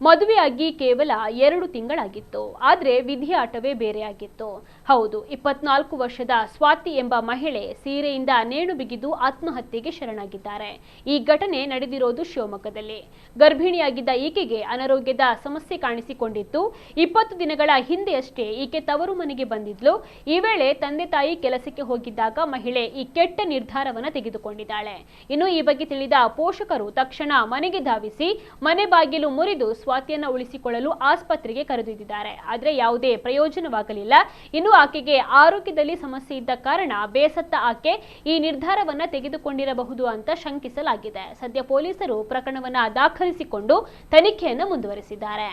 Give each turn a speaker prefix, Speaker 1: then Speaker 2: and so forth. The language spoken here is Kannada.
Speaker 1: ಮದುವೆಯಾಗಿ ಕೇವಲ 2 ತಿಂಗಳಾಗಿತ್ತು. ಆದರೆ ವಿಧಿಯಾಟವೇ ಬೇರೆಯಾಗಿತ್ತು. ಹೌದು, 24 ವರ್ಷದ ಸ್ವಾತಿ ಎಂಬ ಮಹಿಳೆ ಸೀರೆಯಿಂದ ನೇಣು ಬಿಗಿದು ಆತ್ಮಹತ್ಯೆಗೆ ಶರಣಾಗಿದ್ದಾರೆ. ಈ ಘಟನೆ ನಡೆದಿರೋದು ಶಿವಮೊಗ್ಗದಲ್ಲಿ. ಗರ್ಭಿಣಿಯಾಗಿದ್ದ ಈಕೆಗೆ ಅನಾರೋಗ್ಯದ ಸಮಸ್ಯೆ ಕಾಣಿಸಿಕೊಂಡಿತ್ತು. 20 ದಿನಗಳ ಹಿಂದೆಯಷ್ಟೇ ಈಕೆ ತವರು ಮನೆಗೆ ಬಂದಿದ್ಲು. ಈ ವೇಳೆ ತಂದೆ ತಾಯಿ ಕೆಲಸಕ್ಕೆ ಹೋಗಿದ್ದಾಗ ಮಹಿಳೆ ಈ ಕೆಟ್ಟ ನಿರ್ಧಾರವನ್ನು ತೆಗೆದುಕೊಂಡಿದ್ದಾಳೆ. ಇನ್ನು ಈ ಬಗ್ಗೆ ತಿಳಿದ ಪೋಷಕರು ತಕ್ಷಣ ಮನೆಗೆ ಧಾವಿಸಿ ಮನೆ ಬಾಗಿಲು ಮುರಿದು ಸ್ವಾತಿಯನ್ನ ಉಳಿಸಿಕೊಳ್ಳಲು ಆಸ್ಪತ್ರೆಗೆ ಕರೆದೊಯ್ದಿದ್ದಾರೆ. ಆದರೆ ಯಾವುದೇ ಪ್ರಯೋಜನವಾಗಲಿಲ್ಲ. ಇನ್ನು ಆಕೆಗೆ ಆರೋಗ್ಯದಲ್ಲಿ ಸಮಸ್ಯೆ ಇದ್ದ ಕಾರಣ ಬೇಸತ್ತ ಆಕೆ ಈ ನಿರ್ಧಾರವನ್ನ ತೆಗೆದುಕೊಂಡಿರಬಹುದು ಅಂತ ಶಂಕಿಸಲಾಗಿದೆ. ಸದ್ಯ ಪೊಲೀಸರು ಪ್ರಕರಣವನ್ನ ದಾಖಲಿಸಿಕೊಂಡು ತನಿಖೆಯನ್ನು ಮುಂದುವರೆಸಿದ್ದಾರೆ.